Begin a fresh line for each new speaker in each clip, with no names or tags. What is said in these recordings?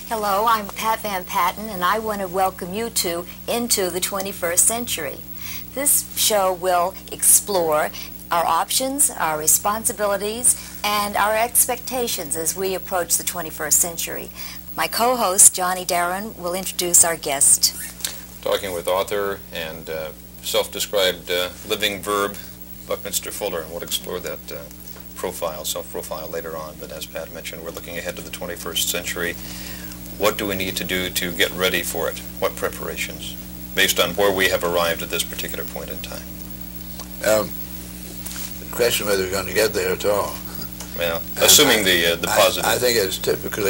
Hello, I'm Pat Van Patten, and I want to welcome you two into the 21st century. This show will explore our options, our responsibilities, and our expectations as we approach the 21st century. My co-host, Johnny Darren, will introduce our guest.
Talking with author and self-described living verb, Buckminster Fuller, and we'll explore that self-profile later on. But as Pat mentioned, we're looking ahead to the 21st century. What do we need to do to get ready for it? What preparations, based on where we have arrived at this particular point in time?
The question whether we're going to get there at all.
Well, assuming the positive.
I think it's typical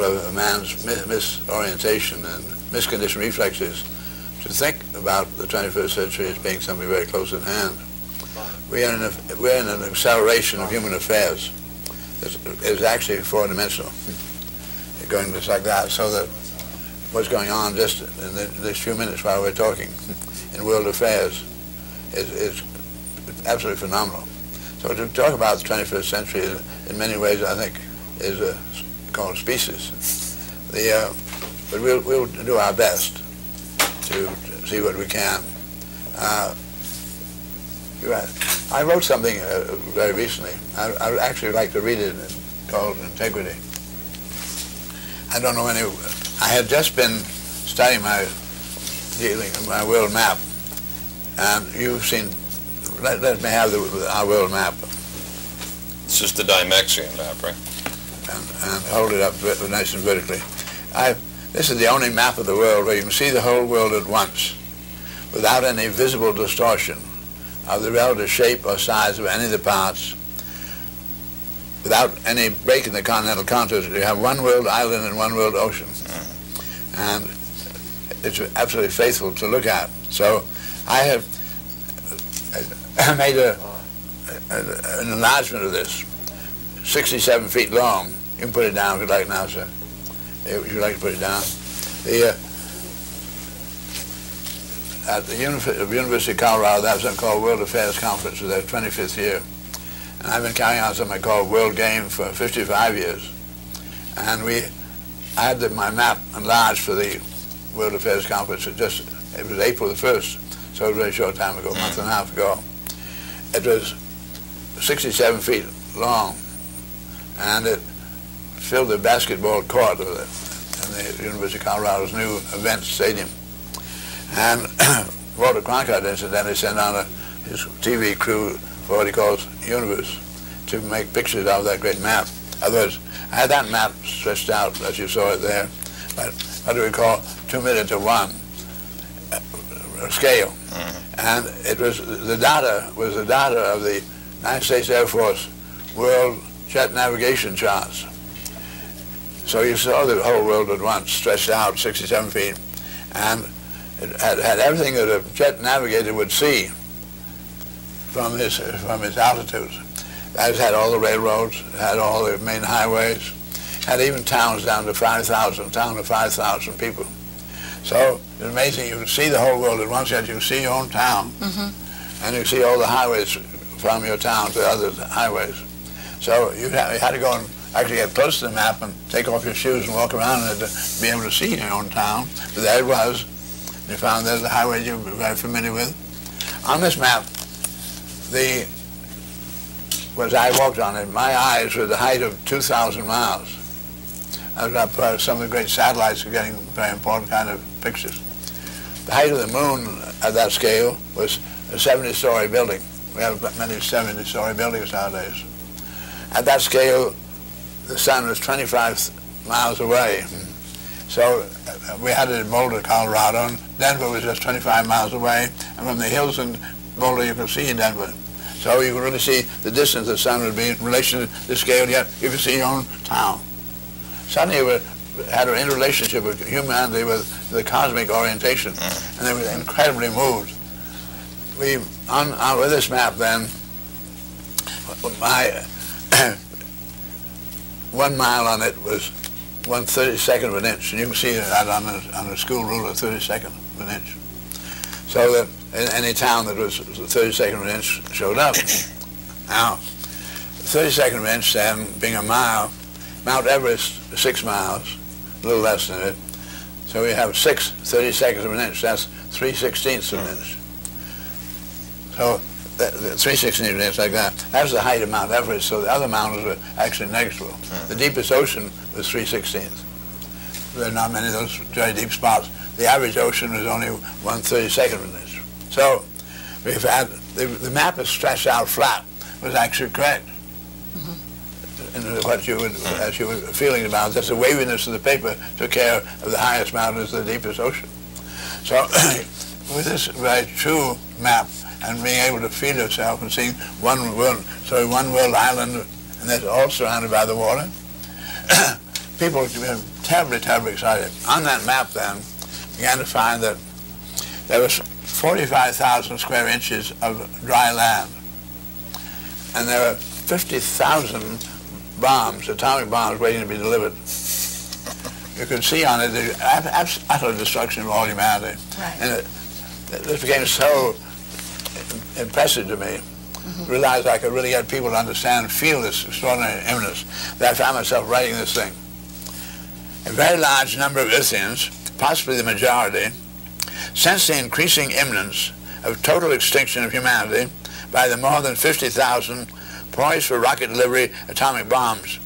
of a man's misorientation and misconditioned reflexes to think about the 21st century as being something very close at hand. We're in an acceleration of human affairs. It's actually four-dimensional, going just like that, so that what's going on just in these few minutes while we're talking in world affairs is absolutely phenomenal. So to talk about the 21st century in many ways, I think, is called species. But we'll do our best to see what we can. I wrote something very recently. I actually like to read it, called Integrity. I don't know any. I had just been studying my world map, and you've seen. Let me have our world map.
This is the Dymaxion map, right?
And hold it up nice and vertically. This is the only map of the world where you can see the whole world at once, without any visible distortion of the relative shape or size of any of the parts, without any break in the continental contours. You have one world island and one world ocean. And it's absolutely faithful to look at. So I have made an enlargement of this, 67 feet long. You can put it down if you'd like now, sir. If you'd like to put it down. At the University of Colorado, that was something called World Affairs Conference, for their 25th year. And I've been carrying on something called World Game for 55 years. And I had my map enlarged for the World Affairs Conference. It was April the 1st, so a very short time ago, a month and a half ago. It was 67 feet long, and it filled the basketball court in the University of Colorado's new event stadium. And Walter Cronkite incidentally sent on his TV crew for what he calls Universe to make pictures of that great map. Otherwise, I had that map stretched out as you saw it there, but what do we call 2:1 scale. And it was the data of the United States Air Force World Jet Navigation charts. So you saw the whole world at once, stretched out 67 feet, and it had everything that a jet navigator would see from its altitudes. It had all the railroads, it had all the main highways, had even towns down to 5,000 people. So it's amazing. You can see the whole world at once, yet you can see your own town, and you can see all the highways from your town to other highways. So you had to go and actually get close to the map and take off your shoes and walk around it to be able to see your own town. But there it was. You found there's the highway you're very familiar with. On this map, as I walked on it, my eyes were the height of 2,000 miles. I was up some of the great satellites are getting very important kind of pictures. The height of the moon at that scale was a 70-story building. We have many 70-story buildings nowadays. At that scale, the sun was 25 miles away. So we had it in Boulder, Colorado, and Denver was just 25 miles away. And from the hills in Boulder, you could see Denver. So you could really see the distance the sun would be in relation to the scale, yet you could see your own town. Suddenly we had an interrelationship with humanity with the cosmic orientation, and they were incredibly moved. With this map then, my 1 mile on it was 1/32 of an inch, and you can see that on a school ruler, 32nd of an inch. So that in any town that was 32nd of an inch showed up. Now, 32nd of an inch then, being a mile, Mount Everest, 6 miles, a little less than it. So we have 6 32nds of an inch. That's 3/16 of an inch. So 3/16 of an inch like that. That's the height of Mount Everest. So the other mountains are actually negligible. The deepest ocean was 3/16. There are not many of those very deep spots. The average ocean was only 1/32nd of an inch. So we've had the map is stretched out flat was actually correct. And what you would, as you were feeling about, that's the waviness of the paper took care of the highest mountains, the deepest ocean. So with this very true map and being able to feel yourself and seeing one world island, and that's all surrounded by the water, people were terribly, terribly excited. On that map then, began to find that there was 45,000 square inches of dry land, and there were 50,000 bombs, atomic bombs, waiting to be delivered. You could see on it the utter destruction of all humanity.
Right.
And this became so impressive to me. Realized I could really get people to understand and feel this extraordinary imminence, that I found myself writing this thing. A very large number of Earthians, possibly the majority, sense the increasing imminence of total extinction of humanity by the more than 50,000 poised for rocket delivery atomic bombs.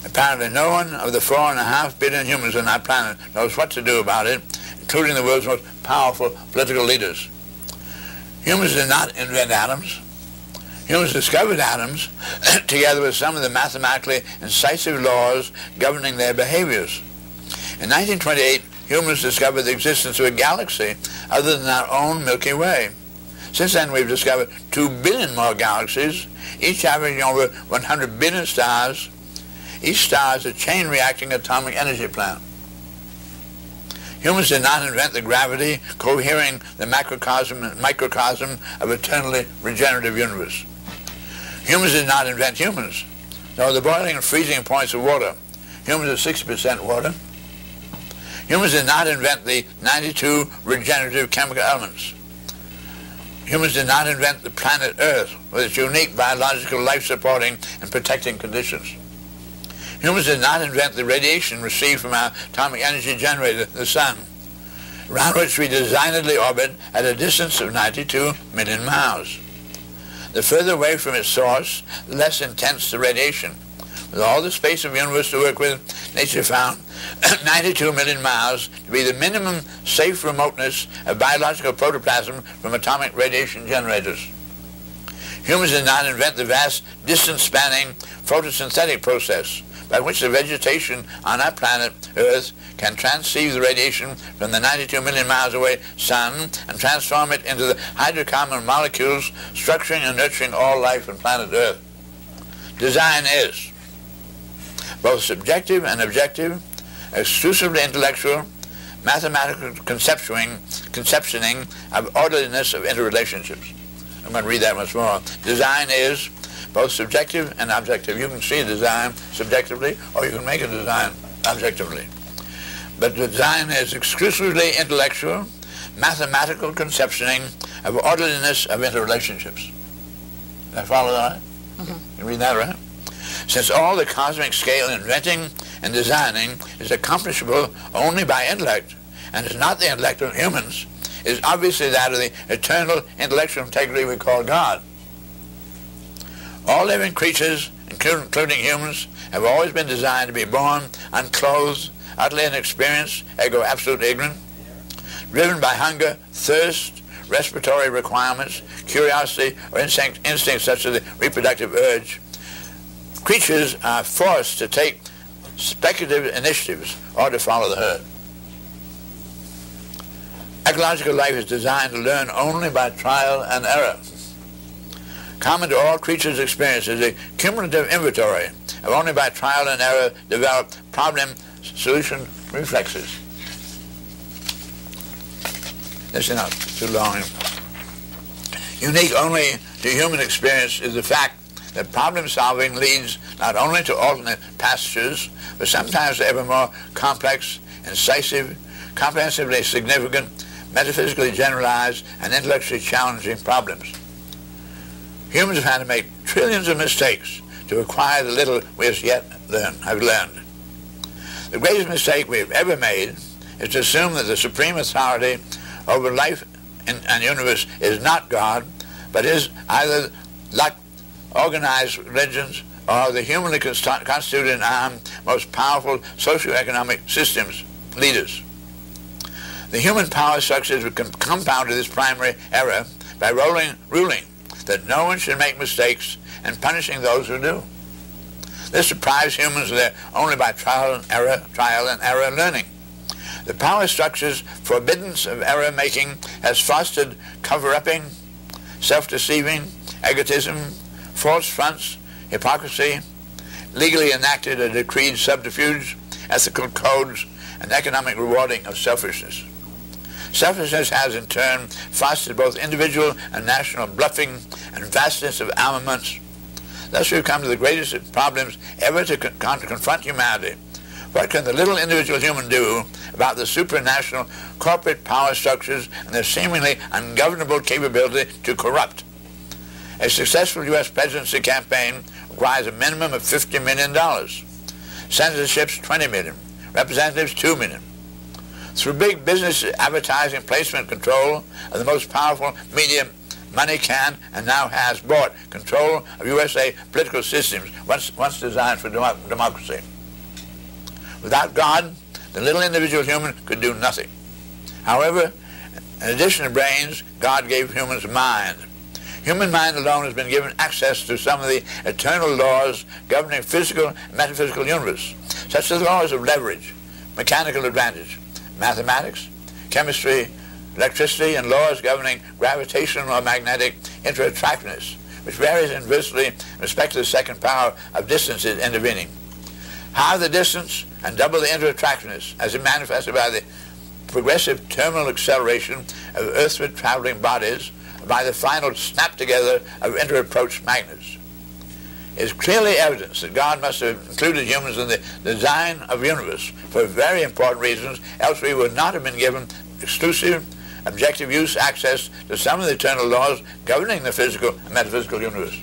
Apparently no one of the 4.5 billion humans on our planet knows what to do about it, including the world's most powerful political leaders. Humans did not invent atoms. Humans discovered atoms together with some of the mathematically incisive laws governing their behaviors. In 1928, humans discovered the existence of a galaxy other than our own Milky Way. Since then, we've discovered 2 billion more galaxies, each averaging over 100 billion stars. Each star is a chain-reacting atomic energy plant. Humans did not invent the gravity cohering the macrocosm and microcosm of eternally regenerative universe. Humans did not invent humans, nor the boiling and freezing points of water. Humans are 60% water. Humans did not invent the 92 regenerative chemical elements. Humans did not invent the planet Earth with its unique biological life-supporting and protecting conditions. Humans did not invent the radiation received from our atomic energy generator, the sun, around which we designedly orbit at a distance of 92 million miles. The further away from its source, the less intense the radiation. With all the space of the universe to work with, nature found 92 million miles to be the minimum safe remoteness of biological protoplasm from atomic radiation generators. Humans did not invent the vast distance-spanning photosynthetic process by which the vegetation on our planet, Earth, can transceive the radiation from the 92 million miles away sun and transform it into the hydrocarbon molecules structuring and nurturing all life on planet Earth. Design is both subjective and objective, exclusively intellectual, mathematical conceptioning of orderliness of interrelationships. I'm going to read that once more. Design is both subjective and objective. You can see a design subjectively, or you can make a design objectively. But design is exclusively intellectual, mathematical conceptioning of orderliness of interrelationships. Did I follow that? You read that right? Since all the cosmic scale inventing and designing is accomplishable only by intellect, and is not the intellect of humans, it is obviously that of the eternal intellectual integrity we call God. All living creatures, including humans, have always been designed to be born unclothed, utterly inexperienced, ergo absolutely ignorant, driven by hunger, thirst, respiratory requirements, curiosity, or instincts such as the reproductive urge. Creatures are forced to take speculative initiatives or to follow the herd. Ecological life is designed to learn only by trial and error. Common to all creatures' experience is a cumulative inventory of only by trial and error developed problem-solution reflexes. That's enough, too long. Unique only to human experience is the fact that problem-solving leads not only to alternate pastures, but sometimes to ever more complex, incisive, comprehensively significant, metaphysically generalized, and intellectually challenging problems. Humans have had to make trillions of mistakes to acquire the little we have yet have learned. The greatest mistake we have ever made is to assume that the supreme authority over life and universe is not God, but is either like organized religions or the humanly constituted and armed most powerful socio-economic systems, leaders. The human power structures would compound this primary error by ruling that no one should make mistakes and punishing those who do. This deprives humans of their only by trial and error learning. The power structure's forbiddance of error-making has fostered cover-upping, self-deceiving, egotism, false fronts, hypocrisy, legally enacted or decreed subterfuge, ethical codes, and economic rewarding of selfishness. Selfishness has in turn fostered both individual and national bluffing and vastness of armaments. Thus we've come to the greatest problems ever to confront humanity. What can the little individual human do about the supranational corporate power structures and their seemingly ungovernable capability to corrupt? A successful U.S. presidency campaign requires a minimum of $50 million. Senadorships, $20 million. Representatives, $2 million. Through big business advertising, placement, control of the most powerful media, money can and now has bought control of USA political systems once designed for democracy. Without God, the little individual human could do nothing. However, in addition to brains, God gave humans a mind. Human mind alone has been given access to some of the eternal laws governing physical and metaphysical universe, such as the laws of leverage, mechanical advantage, mathematics, chemistry, electricity, and laws governing gravitational or magnetic interattractiveness, which varies inversely in respect to the second power of distances intervening. Halve the distance and double the interattractiveness as it manifested by the progressive terminal acceleration of earthward traveling bodies, by the final snap together of inter-approach magnets. It is clearly evidence that God must have included humans in the design of the universe for very important reasons, else we would not have been given exclusive, objective use access to some of the eternal laws governing the physical and metaphysical universe.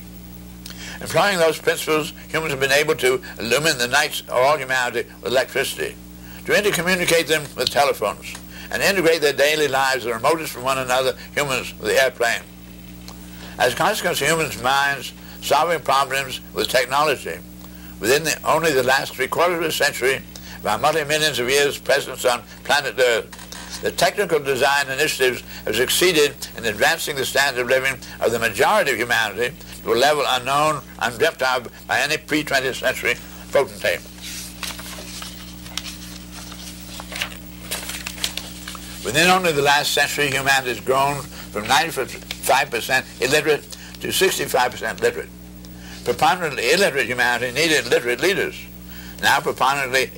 Employing those principles, humans have been able to illumine the nights of all humanity with electricity, to intercommunicate them with telephones, and integrate their daily lives, the remotest from one another, humans with the airplane. As a consequence of humans' minds solving problems with technology, within only the last three-quarters of a century of our multi-millions of years' presence on planet Earth, the technical design initiatives have succeeded in advancing the standard of living of the majority of humanity to a level unknown, undreamt of by any pre-20th century potentate. Within only the last century, humanity has grown from 95% illiterate to 65% literate. Preponderantly illiterate humanity needed literate leaders. Now preponderantly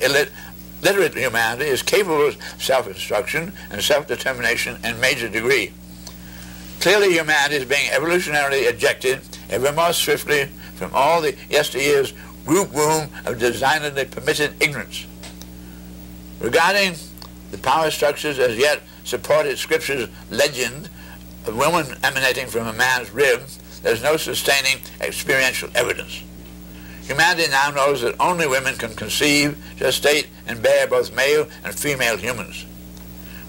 literate humanity is capable of self-instruction and self-determination in major degree. Clearly humanity is being evolutionarily ejected ever more swiftly from all the yesteryear's group womb of designedly permitted ignorance. Regarding the power structures as yet supported Scripture's legend of woman emanating from a man's rib, there is no sustaining experiential evidence. Humanity now knows that only women can conceive, gestate, and bear both male and female humans.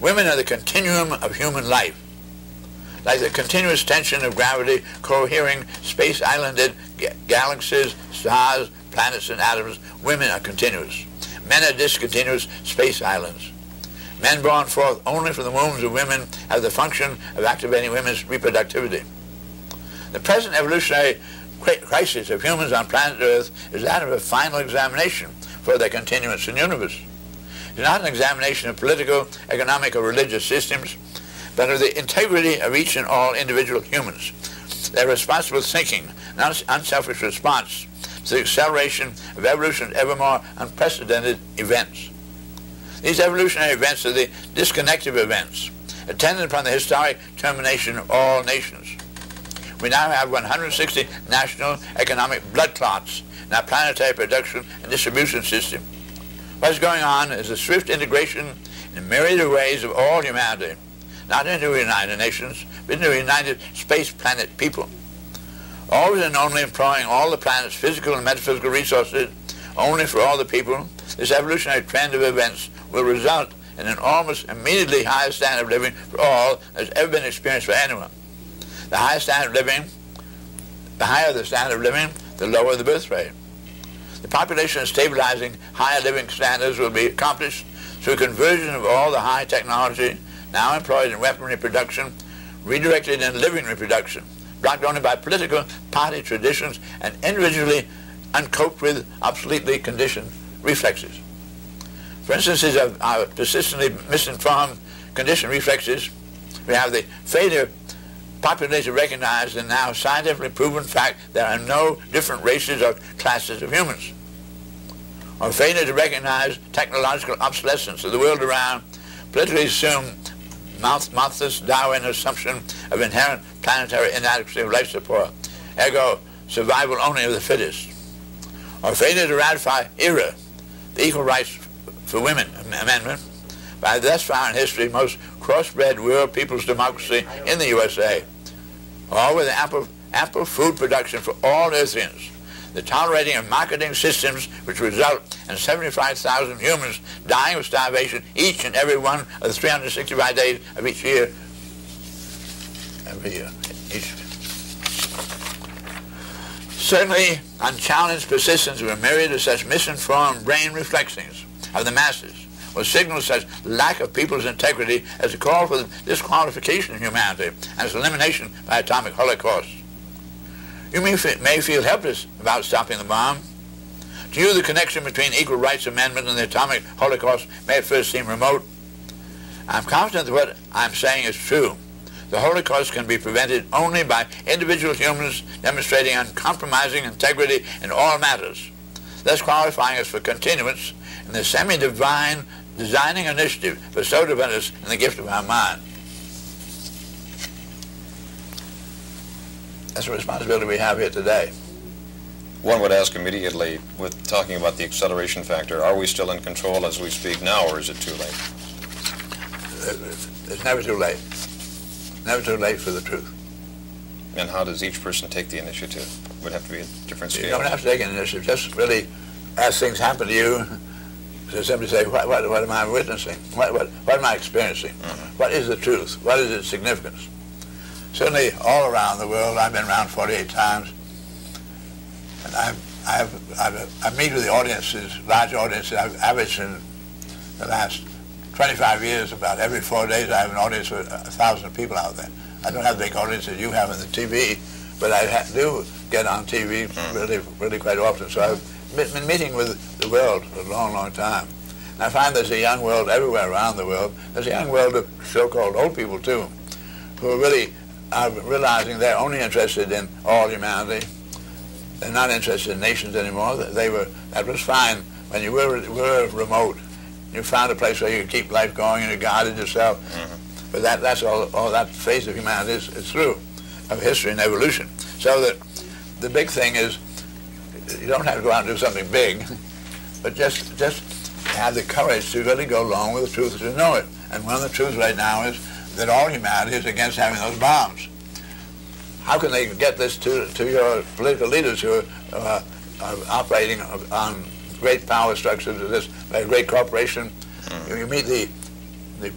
Women are the continuum of human life. Like the continuous tension of gravity cohering space-islanded galaxies, stars, planets, and atoms, women are continuous. Men are discontinuous space islands. Men born forth only from the wombs of women have the function of activating women's reproductivity. The present evolutionary crisis of humans on planet Earth is that of a final examination for their continuance in the universe. It is not an examination of political, economic, or religious systems, but of the integrity of each and all individual humans, their responsible thinking, and unselfish response to the acceleration of evolution's ever more unprecedented events. These evolutionary events are the disconnective events, attendant upon the historic termination of all nations. We now have 160 national economic blood clots in our planetary production and distribution system. What is going on is a swift integration in a myriad of ways of all humanity, not into the United Nations, but into the United Space Planet people. always and only employing all the planet's physical and metaphysical resources only for all the people, this evolutionary trend of events will result in an almost immediately higher standard of living for all that's ever been experienced for anyone. The higher standard of living, the higher the standard of living, the lower the birth rate. The population stabilizing higher living standards will be accomplished through conversion of all the high technology now employed in weaponry production, redirected in living reproduction, blocked only by political party traditions and individually uncoped with obsoletely conditioned reflexes. For instances of our persistently misinformed conditioned reflexes, we have the failure popularly to recognize the now scientifically proven fact there are no different races or classes of humans, or failure to recognize technological obsolescence of the world around, politically assumed Malthus Darwin assumption of inherent planetary inadequacy of life support, ergo survival only of the fittest, or failure to ratify ERA, the Equal Rights for Women Amendment, by thus far in history most crossbred world people's democracy in the USA, all with ample food production for all Earthians, the tolerating of marketing systems which result in 75,000 humans dying of starvation each and every one of the 365 days of each year. Certainly, unchallenged persistence of a myriad of such misinformed brain reflexings of the masses will signal such lack of people's integrity as a call for the disqualification of humanity and its elimination by atomic holocaust. You may feel helpless about stopping the bomb. To you, the connection between Equal Rights Amendment and the atomic holocaust may at first seem remote. I'm confident that what I'm saying is true. The Holocaust can be prevented only by individual humans demonstrating uncompromising integrity in all matters, thus qualifying us for continuance in the semi-divine designing initiative bestowed upon us in the gift of our mind. That's a responsibility we have here today.
One would ask immediately, with talking about the acceleration factor, are we still in control as we speak now, or is it too late?
It's never too late. Never too late for the truth.
And how does each person take the initiative? It would have to be a different scale.
You don't have to take an initiative. Just really, as things happen to you, so simply say, what am I witnessing? What am I experiencing? Mm-hmm. What is the truth? What is its significance? Certainly, all around the world, I've been around 48 times, and I meet with the audiences, large audiences. I've averaged in the last 25 years, about every 4 days, I have an audience with 1,000 people out there. I don't have the big audience that you have on the TV, but I do get on TV really quite often. So I've been meeting with the world for a long, long time. And I find there's a young world everywhere around the world. There's a young world of so-called old people, too, who are really realizing they're only interested in all humanity. They're not interested in nations anymore. That was fine when you were remote. You found a place where you could keep life going and you guarded yourself. Mm-hmm. But that's all that phase of humanity is through, of history and evolution. So that the big thing is, you don't have to go out and do something big, but just have the courage to really go along with the truth to know it. And one of the truths right now is that all humanity is against having those bombs. How can they get this to your political leaders who are operating on great power structures of this great corporation? You meet the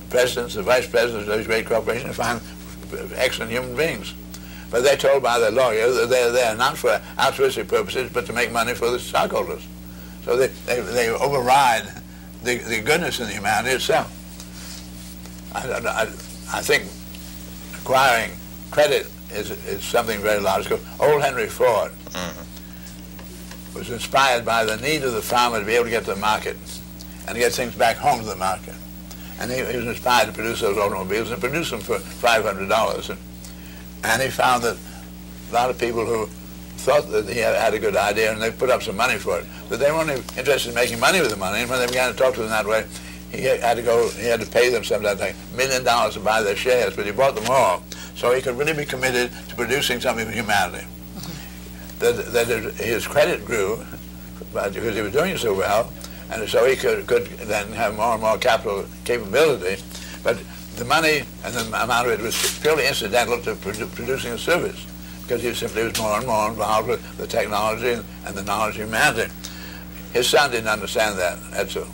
presidents, the vice presidents of these great corporations, and find excellent human beings. But they're told by their lawyer that they're there not for altruistic purposes, but to make money for the stockholders. So they override the goodness in the humanity itself. I think acquiring credit is something very logical. Old Henry Ford was inspired by the need of the farmer to be able to get to the market and to get things back home to the market. And he was inspired to produce those automobiles and produce them for $500. And he found that a lot of people who thought that he had a good idea and they put up some money for it, but they weren't interested in making money with the money. And when they began to talk to them that way, he had to pay them something like $1 million to buy their shares, but he bought them all. So he could really be committed to producing something for humanity. That his credit grew because he was doing so well, and so he could then have more and more capital capability. But the money and the amount of it was purely incidental to producing a service. because he simply was more and more involved with the technology and the knowledge of humanity. His son didn't understand that, Edsel.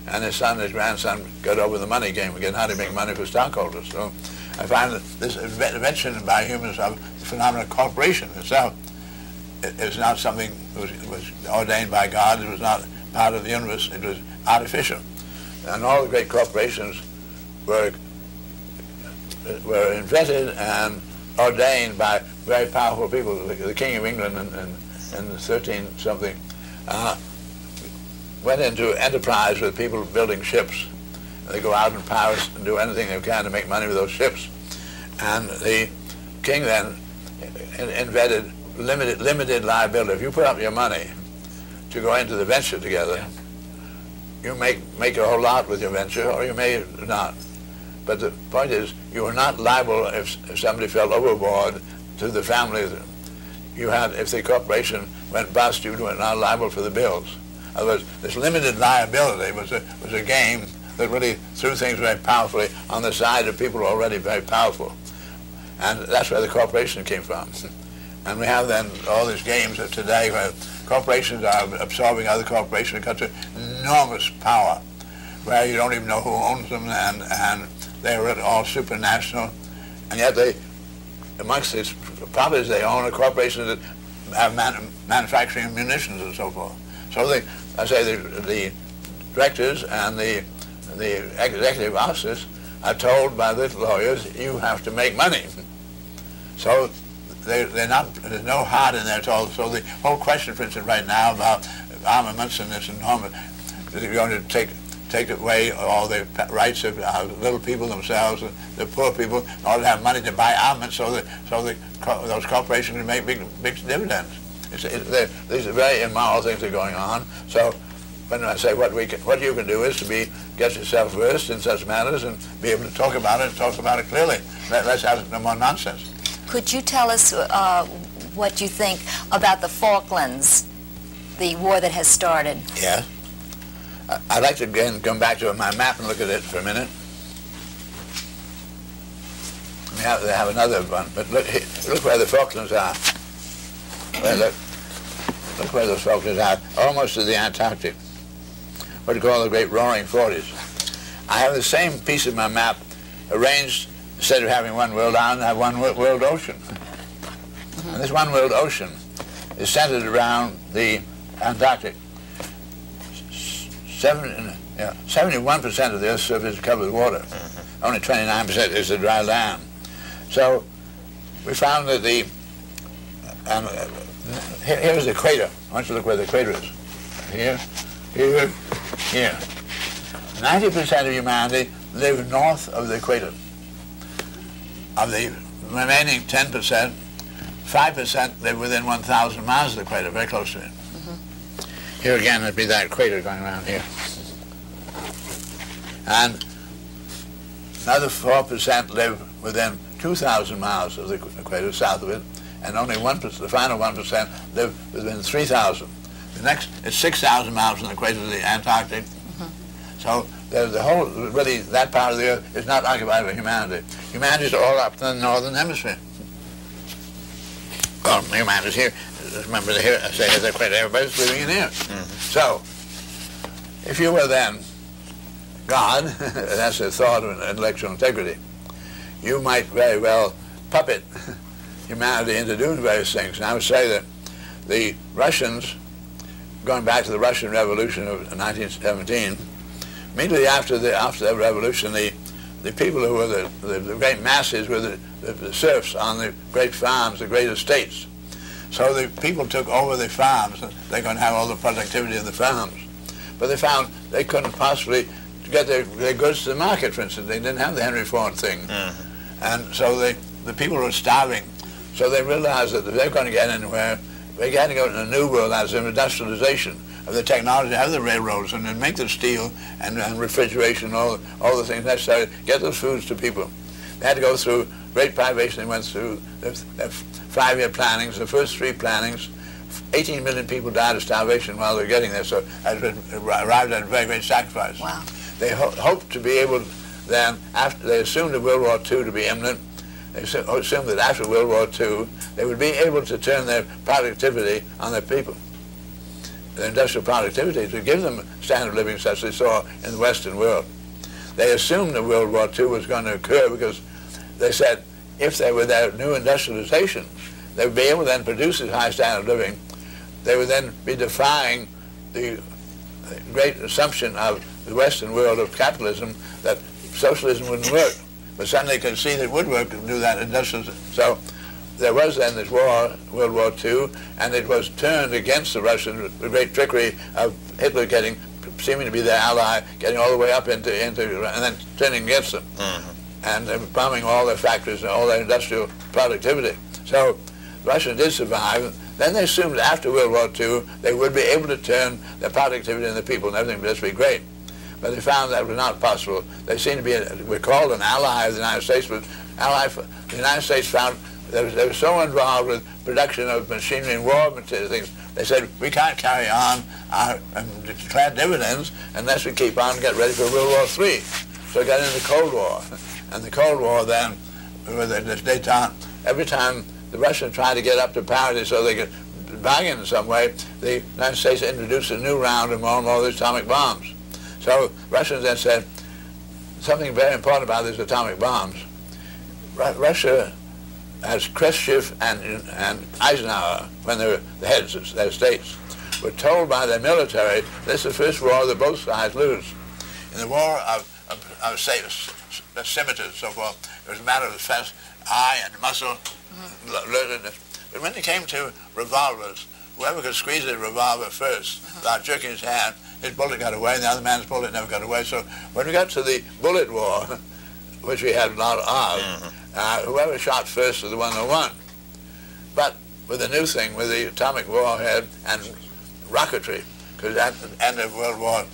And his son and his grandson got over the money game again, how to make money for stockholders. So I find that this invention by humans of the phenomenon of corporation itself is not something that was ordained by God. It was not part of the universe. It was artificial. And all the great corporations were invented and ordained by very powerful people. The King of England in the 13-something went into enterprise with people building ships. They go out in Paris and do anything they can to make money with those ships. And the king then invented limited liability. If you put up your money to go into the venture together, you make a whole lot with your venture, or you may not. But the point is, you are not liable if somebody fell overboard to the family. If the corporation went bust, you were not liable for the bills. In other words, this limited liability was a game that really threw things very powerfully on the side of people already very powerful. And that's where the corporation came from. And we have then all these games of today where corporations are absorbing other corporations and got to enormous power, where you don't even know who owns them, and they're all supranational. And yet they, amongst these properties they own, are corporations that have manufacturing munitions and so forth. So the directors and the executive officers are told by the lawyers, you have to make money. So they're not, there's no heart in there at all. So the whole question, for instance, right now about armaments and this enormous, you're going to take away all the rights of little people themselves, the poor people, in order to have money to buy armaments, so those corporations can make big dividends. These are very immoral things that are going on. So when I say what you can do is to get yourself versed in such matters and be able to talk about it and talk about it clearly. Let's have no more nonsense.
Could you tell us what you think about the Falklands, the war that has started?
Yes. I'd like to again come back to my map and look at it for a minute. They have another one, but look where the Falklands are. Look where the Falklands are, almost to the Antarctic, what you call the Great Roaring Forties. I have the same piece of my map arranged, instead of having one world island, I have one world ocean. And this one world ocean is centered around the Antarctic. 71% of the Earth's surface is covered with water. Only 29% is the dry land. So we found that here's the equator. I want you to look where the equator is. Here, here, here. 90% of humanity live north of the equator. Of the remaining 10%, 5% live within 1,000 miles of the equator, very close to it. Here again, it'd be that equator going around here. And another 4% live within 2,000 miles of the equator, south of it, and only 1%, the final 1%, live within 3,000. The next is 6,000 miles from the equator to the Antarctic. So the whole, really, that part of the Earth is not occupied by humanity. Humanity is all up in the northern hemisphere. Well, humanity's here. Remember, here, I say the equator, everybody's living in here. So, if you were then God, that's a thought of intellectual integrity, you might very well puppet humanity into doing various things. And I would say that the Russians, going back to the Russian Revolution of 1917, immediately after the revolution, the people who were the great masses were the serfs on the great farms, the great estates. So the people took over the farms. They're going to have all the productivity of the farms. But they found they couldn't possibly get their goods to the market, for instance. They didn't have the Henry Ford thing. And so the people were starving. So they realized that if they're going to get anywhere, they had to go to a new world as an industrialization of the technology, have the railroads, and then make the steel and refrigeration, all the things necessary to get those foods to people. They had to go through great privation. They went through the 5-year plannings, the first 3 plannings. 18 million people died of starvation while they were getting there, so it arrived at a very great sacrifice.
Wow.
They hoped to be able then, after they assumed World War II to be imminent, they assumed that after World War II, they would be able to turn their productivity on their people, their industrial productivity, to give them standard of living such as they saw in the Western world. They assumed that World War II was going to occur because they said if they were their new industrialization, they would be able to then produce this high standard of living. They would then be defying the great assumption of the Western world of capitalism that socialism wouldn't work. But suddenly they could see that it would work to do that industrial. So there was then this war, World War II, and it was turned against the Russians, the great trickery of Hitler seeming to be their ally, getting all the way up into and then turning against them. And bombing all their factories and all their industrial productivity. So the Russians did survive. Then they assumed after World War II they would be able to turn their productivity and the people and everything would just be great. But they found that was not possible. They seemed to be, were called an ally of the United States, but the United States found they were so involved with production of machinery and war material things. They said, we can't carry on and declare dividends unless we keep on and get ready for World War III. So we got into the Cold War. And the Cold War then, with this détente, every time the Russians tried to get up to parity so they could bargain in some way, the United States introduced a new round of more and more of these atomic bombs. So Russians then said, something very important about these atomic bombs. Russia, as Khrushchev and Eisenhower, when they were the heads of their states, were told by their military, this is the first war that both sides lose. In the war of scimitars, so forth, it was a matter of the fast eye and muscle, alertness. But when it came to revolvers, whoever could squeeze the revolver first without jerking his hand, his bullet got away, and the other man's bullet never got away. So when we got to the bullet war, which we had a lot of, whoever shot first was the one that won. But with the new thing, with the atomic warhead and rocketry, because at the end of World War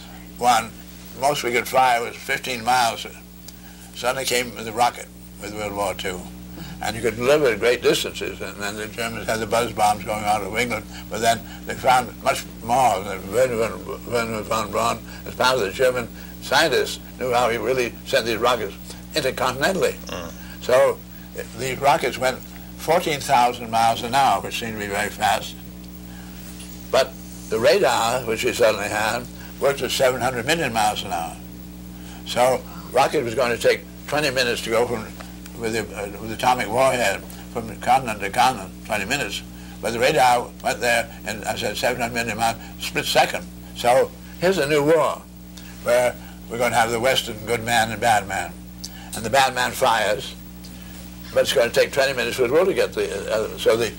I, most we could fly was 15 miles. Suddenly came the rocket with World War II. And you could deliver at great distances, and then the Germans had the buzz bombs going out of England, but then they found much more. Wernher von Braun, as part of the German scientists, knew how he really sent these rockets intercontinentally. So these rockets went 14,000 miles an hour, which seemed to be very fast. But the radar, which we suddenly had, worked at 700 million miles an hour. So rocket was going to take 20 minutes to go from with the atomic warhead from continent to continent, 20 minutes. But the radar went there in, I said, 700 million miles, split second. So here's a new war where we're going to have the Western good man and bad man. And the bad man fires, but it's going to take 20 minutes for the world to get the, so the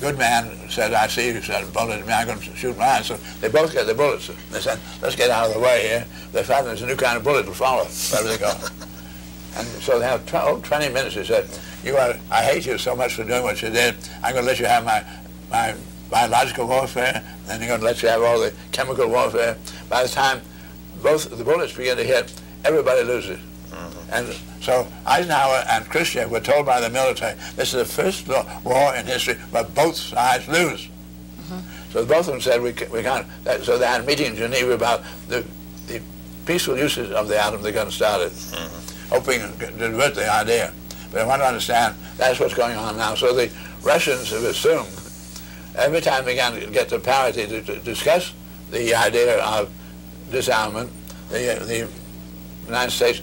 good man said, I see you shot a bullet at me, I'm going to shoot mine. So they both get their bullets. They said, let's get out of the way here. They found there's a new kind of bullet to follow wherever they go. And so they have 20 minutes. He said, I hate you so much for doing what you did. I'm going to let you have my biological warfare, then I'm going to let you have all the chemical warfare. By the time both the bullets begin to hit, everybody loses. And so Eisenhower and Khrushchev were told by the military, this is the first war in history where both sides lose. So both of them said, we can't. So they had a meeting in Geneva about the peaceful uses of the atom they're going to start it. Hoping to divert the idea. But I want to understand that's what's going on now. So the Russians have assumed, every time they get to parity to discuss the idea of disarmament, the United States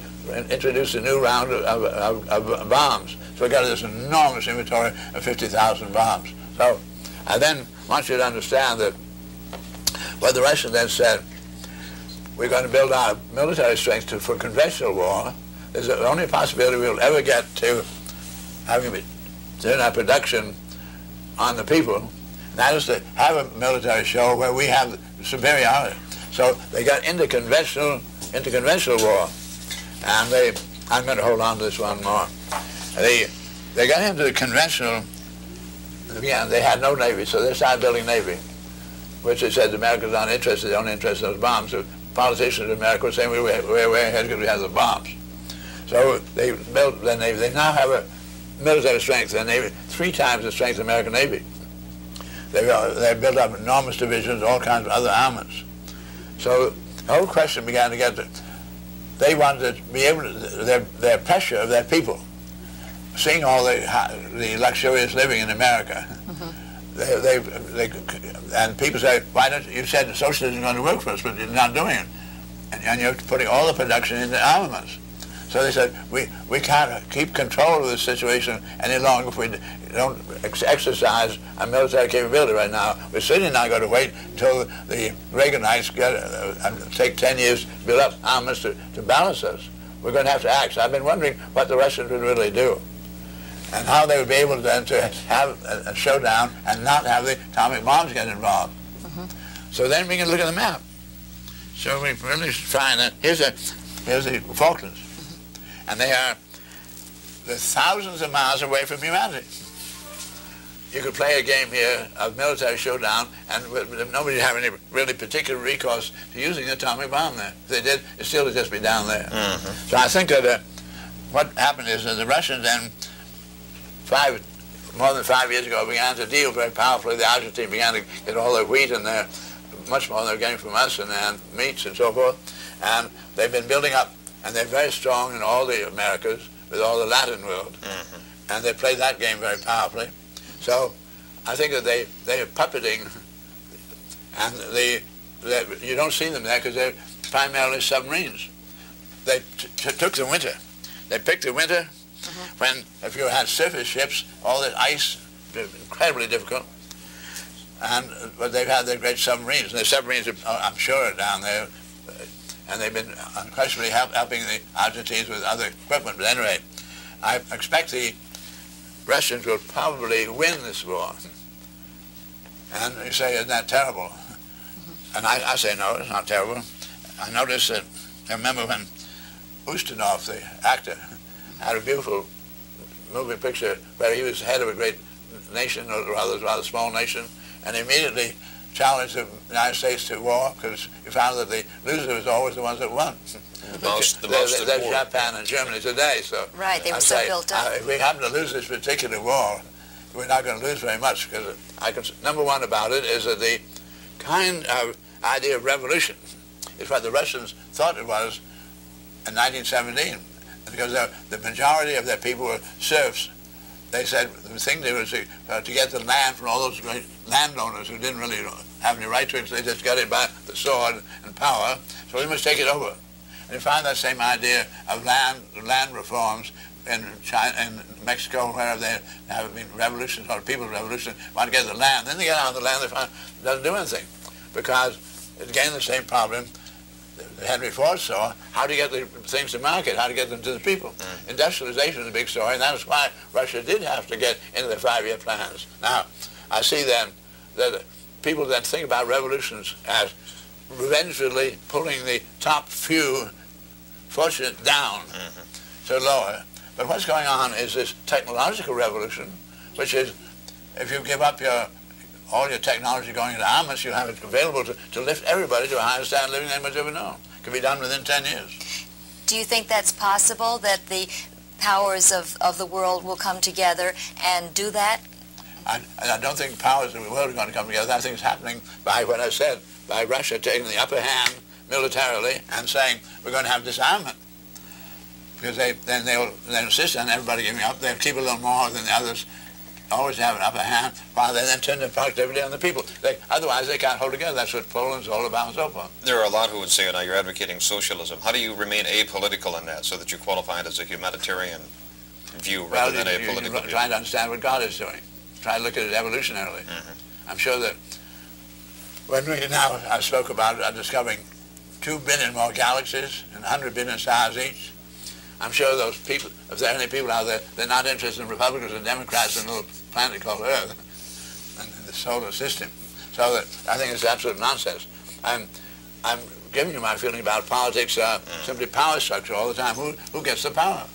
introduced a new round of bombs. So we got this enormous inventory of 50,000 bombs. So I then want you to understand that what the Russians then said, we're going to build our military strength for conventional war. There's the only possibility we'll ever get to having turn our production on the people. And that is to have a military show where we have superiority. So they got into conventional war. And I'm going to hold on to this one more. They got into the conventional, again, they had no Navy, so they started building Navy, which they said the Americans aren't interested, they're only interested in those bombs. So politicians in America were saying we're way ahead because we have the bombs. So they built their Navy. They now have a military strength, their Navy, 3 times the strength of the American Navy. They built up enormous divisions, all kinds of other armaments. So the whole question began to get to, they wanted to be able to, their pressure of their people seeing all the luxurious living in America, and people say, why don't you said socialism is going to work for us, but you're not doing it, and you're putting all the production into armaments. So they said, we can't keep control of this situation any longer if we don't exercise our military capability right now. We're certainly not going to wait until the Reaganites take 10 years to build up armaments to balance us. We're going to have to act. So I've been wondering what the Russians would really do, and how they would be able then to have a showdown and not have the atomic bombs get involved. So then we can look at the map. So we really find that here's the Falklands. And they're thousands of miles away from humanity. You could play a game here of military showdown, and nobody would have any really particular recourse to using the atomic bomb there. If they did, it still would just be down there. So I think that what happened is that the Russians then, more than 5 years ago, began to deal very powerfully. The Argentines began to get all their wheat and their much more than they're getting from us, and their meats and so forth. And they've been building up. And they're very strong in all the Americas, with all the Latin world. And they play that game very powerfully. So I think that they're puppeting, and you don't see them there because they're primarily submarines. They took the winter. They picked the winter when, if you had surface ships, all the ice, incredibly difficult. But they've had their great submarines. And the submarines, I'm sure, are down there. And they've been unquestionably helping the Argentines with other equipment. But anyway, I expect the Russians will probably win this war. And you say, isn't that terrible? And I say, no, it's not terrible. I noticed that, I remember when Ustinov, the actor, had a beautiful moving picture where he was head of a great nation, or rather small nation, and immediately challenged the United States to war, because you found that the loser was always the ones that won.
There's
Japan and Germany today. So
right, they were so built up.
If we happen to lose this particular war, we're not going to lose very much, because number one about it is that the kind of idea of revolution is what the Russians thought it was in 1917, because the majority of their people were serfs. They said the thing they was to get the land from all those great landowners who didn't really have any right to it, so they just got it by the sword and power, so we must take it over. And you find that same idea of land reforms in China, in Mexico, wherever there have been revolutions or people's revolutions, want to get the land. Then they get out of the land, they find it doesn't do anything, because it's again the same problem Henry Ford saw, how to get the things to market, how to get them to the people. Industrialization is a big story, and that's why Russia did have to get into the 5-year plans. Now, I see then that people then think about revolutions as revengefully pulling the top few fortunate down to lower. But what's going on is this technological revolution, which is, if you give up all your technology going into armaments, you'll have it available to lift everybody to a higher standard of living than anyone's ever known. It can be done within 10 years.
Do you think that's possible, that the powers of the world will come together and do that?
I don't think powers of the world are going to come together. I think it's happening by what I said, by Russia taking the upper hand militarily and saying, we're going to have disarmament. Because they'll insist on everybody giving up. They'll keep a little more than the others, always have an upper hand, while they then turn their productivity on the people. Otherwise, they can't hold together. That's what Poland's all about and so forth.
There are a lot who would say, now you're advocating socialism. How do you remain apolitical in that, so that you qualify it as a humanitarian view rather than a political view?
Trying to understand what God is doing. Try to look at it evolutionarily. I'm sure that when we now, I spoke about discovering 2 billion more galaxies and 100 billion stars each. I'm sure those people, if there are any people out there, they're not interested in Republicans and Democrats in a little planet called Earth and the solar system. So that I think it's absolute nonsense. I'm giving you my feeling about politics, simply power structure all the time. Who gets the power?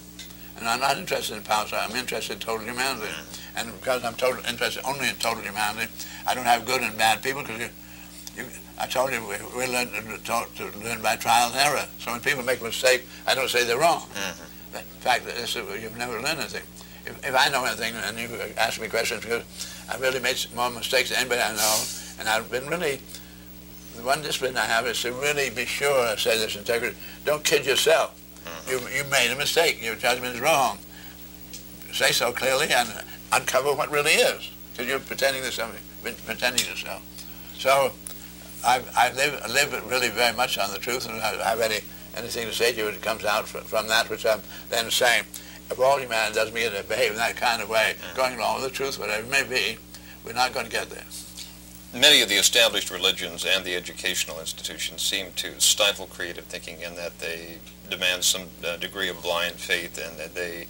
And I'm not interested in power structure. I'm interested in total humanity. And because I'm interested only in total humanity, I don't have good and bad people, because I told you we learn to learn by trial and error. So when people make a mistake, I don't say they're wrong. In fact, you've never learned anything. If I know anything and you ask me questions, because I've really made more mistakes than anybody I know, and I've been really, the one discipline I have is to really be sure, I say this integrity, don't kid yourself. You made a mistake. Your judgment is wrong. say so clearly and uncover what really is, because you're pretending to something, pretending yourself. So I live really very much on the truth, and I have anything to say to you that comes out from that which I'm then saying. If all humanity doesn't begin to behave in that kind of way, going along with the truth, whatever it may be, we're not going to get there.
Many of the established religions and the educational institutions seem to stifle creative thinking in that they demand some degree of blind faith, and that they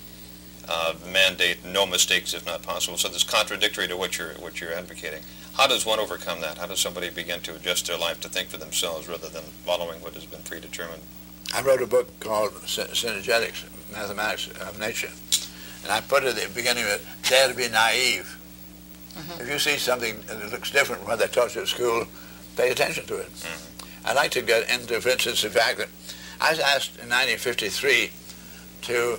mandate no mistakes if not possible. So this is contradictory to what you're advocating. How does one overcome that? How does somebody begin to adjust their life to think for themselves rather than following what has been predetermined?
I wrote a book called Synergetics, Mathematics of Nature, and I put at the beginning of it, dare to be naive. If you see something that looks different from what they taught you at school, pay attention to it. I'd like to get into, for instance, the fact that I was asked in 1953 to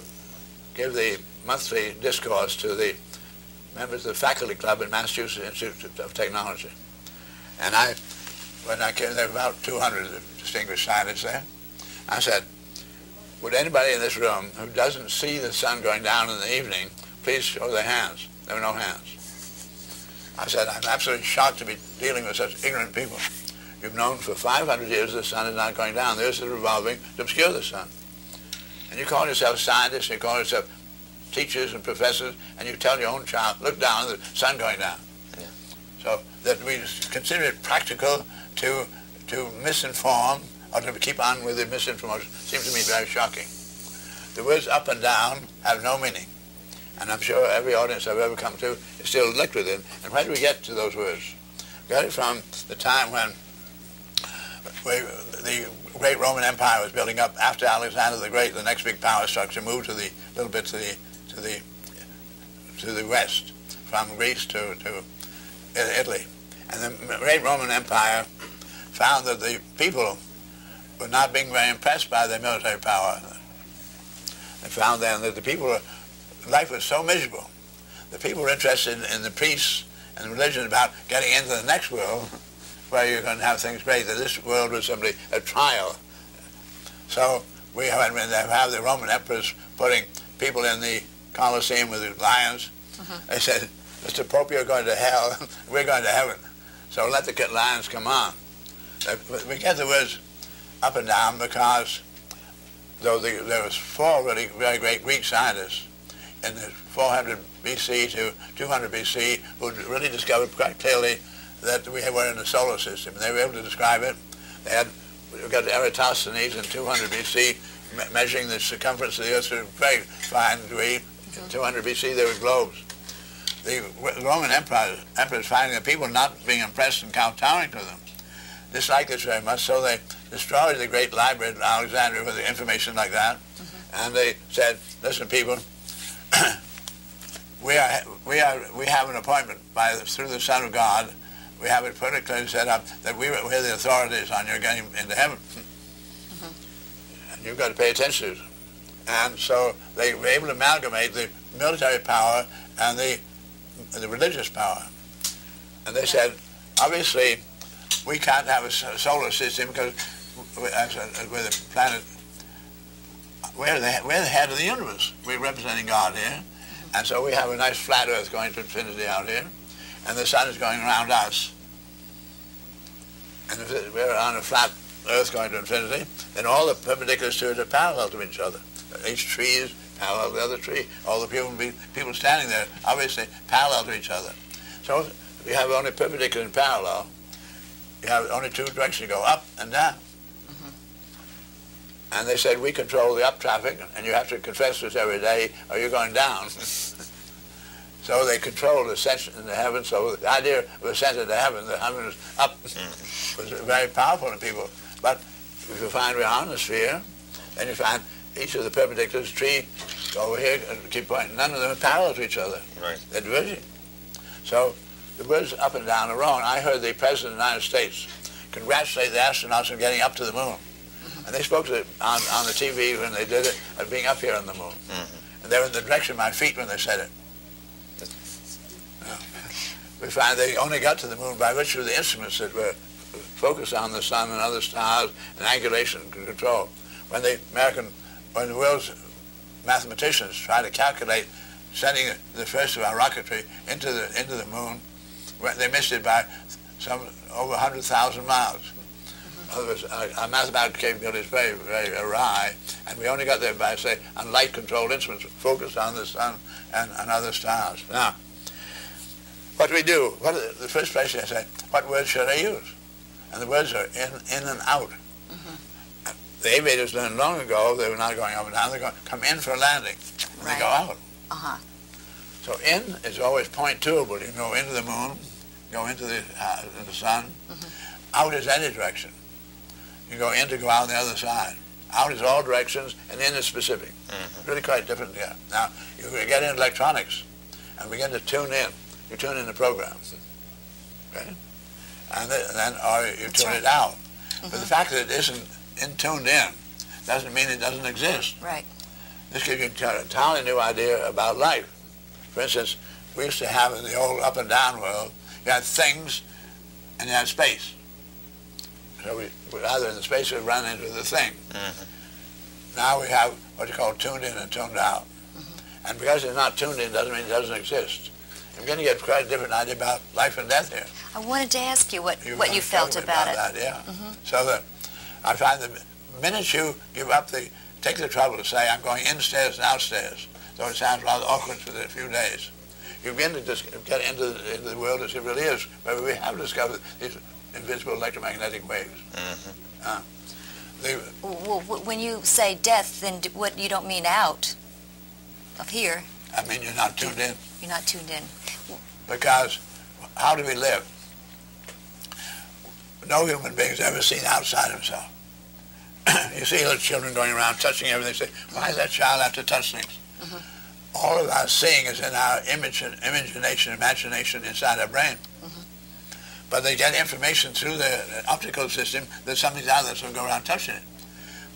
give the monthly discourse to the members of the faculty club at Massachusetts Institute of Technology. And when I came, there were about 200 distinguished scientists there. I said, would anybody in this room who doesn't see the sun going down in the evening, please show their hands? There were no hands. I said, I'm absolutely shocked to be dealing with such ignorant people. You've known for 500 years the sun is not going down. The earth is revolving to obscure the sun. And you call yourself scientists, and you call yourself teachers and professors, and you tell your own child, look down, the sun going down. Yeah. So that we consider it practical to misinform or to keep on with the misinformation seems to me very shocking. The words up and down have no meaning. And I'm sure every audience I've ever come to is still linked with it. And where do we get to those words? We got it from the time when the great Roman Empire was building up. After Alexander the Great, the next big power structure moved to the little bit to the west, from Greece to Italy. And the great Roman Empire found that the people were not being very impressed by their military power. They found then that the people, life was so miserable. The people were interested in the priests and the religion about getting into the next world, where you're going to have things great, that this world was simply a trial. So we have the Roman emperors putting people in the Colosseum with the lions. They said, Mr. Pope, you're going to hell, we're going to heaven. So let the lions come on. We get the words up and down because though there was four really very great Greek scientists in the 400 BC to 200 BC who really discovered quite clearly that we were in the solar system. They were able to describe it. We got Eratosthenes in 200 BC measuring the circumference of the Earth to a very fine degree. In 200 BC there were globes. The Roman emperors finding that people not being impressed and kowtowing to them disliked this very much, so they destroyed the great library at Alexandria with information like that, and they said, listen people, we have an appointment through the Son of God. We have it perfectly set up that we're the authorities on your getting into heaven. And you've got to pay attention to them. And so they were able to amalgamate the military power and the religious power. And they said, obviously, we can't have a solar system because we're the planet, we're the head of the universe. We're representing God here. And so we have a nice flat Earth going to infinity out here, and the sun is going around us. And if we're on a flat Earth going to infinity, then all the perpendiculars to it are parallel to each other. Each tree is parallel to the other tree. All the people standing there, obviously parallel to each other. So if you have only perpendicular and parallel, you have only two directions, you go up and down. And they said, we control the up traffic, and you have to confess this every day, or you're going down. So they controlled ascension into heaven, so the idea of ascent into heaven, the heaven is up, was very powerful in people. But if you find we're on the sphere, then you find each of the perpendiculars, tree, go over here, and keep pointing. None of them are parallel to each other. Right. They're diverging. So the words up and down are wrong. I heard the President of the United States congratulate the astronauts on getting up to the moon. And they spoke to it on the TV when they did it, of being up here on the moon. And they were in the direction of my feet when they said it. We find they only got to the moon by virtue of the instruments that were focused on the sun and other stars and angulation and control. When the world's mathematicians tried to calculate sending the first of our rocketry into the moon. They missed it by some over 100,000 miles. In other words, our mathematical capability is very, very awry, and we only got there by, say, on light-controlled instruments focused on the sun and other stars. Now, what do we do? The first question I say, what words should I use? And the words are in and out. The aviators learned long ago they were not going up and down. They're going to come in for a landing, and they go out. So in is always point-toable. You can go into the moon, go into the sun. Out is any direction. You go in to go out on the other side. Out is all directions, and in is specific. Really quite different, yeah. Now, you get in electronics and begin to tune in. You tune in the program, okay? And then or you tune it out. But the fact that it isn't tuned in doesn't mean it doesn't exist.
Right.
This gives you a entirely new idea about life. For instance, we used to have in the old up and down world, you had things and you had space. So we either in the space we run into the thing. Now we have what you call tuned in and tuned out. And because it's not tuned in doesn't mean it doesn't exist. I'm going to get quite a different idea about life and death here.
I wanted to ask you what you felt about it.
That, yeah. So that I find the minute you take the trouble to say, I'm going instairs and outstairs, though it sounds rather awkward for a few days, you begin to just get into the world as it really is, where we have discovered these invisible electromagnetic waves.
Well, when you say death, then what, you don't mean out of here?
I mean you're not tuned in.
You're not tuned in.
Because how do we live? No human being has ever seen outside himself. You see little children going around touching everything. Say, why does that child have to touch things? All of our seeing is in our imagination inside our brain. But they get information through the optical system that something's out there, so they go around touching it.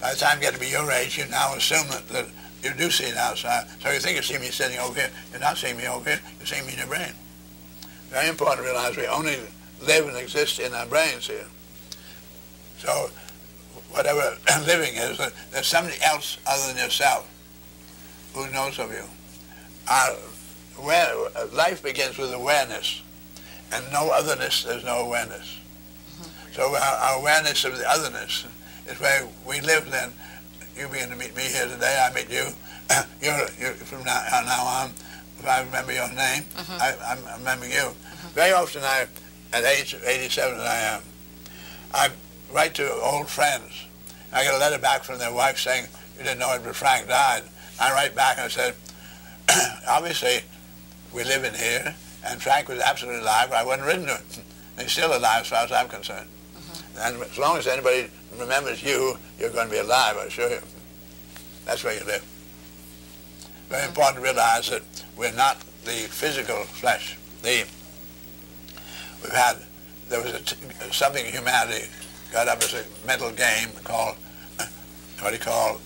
By the time you get to be your age, you now assume that you do see it outside. So you think you see me sitting over here. You're not seeing me over here. You're seeing me in your brain. Very important to realize we only live and exist in our brains here. So whatever living is, there's somebody else other than yourself who knows of you. Life begins with awareness, and no otherness, there's no awareness. So our awareness of the otherness is where we live then. You begin to meet me here today, I meet you. You're from now on, if I remember your name, I'm remembering you. Very often at age 87 that I am, I write to old friends. I get a letter back from their wife saying, you didn't know it, but Frank died. I write back and I said, obviously we live in here, and Frank was absolutely alive, or I wouldn't have written to him. He's still alive as far as I'm concerned. And as long as anybody remembers you, you're going to be alive, I assure you. That's where you live. Very important to realize that we're not the physical flesh. There was something humanity got up as a mental game called, what do you call,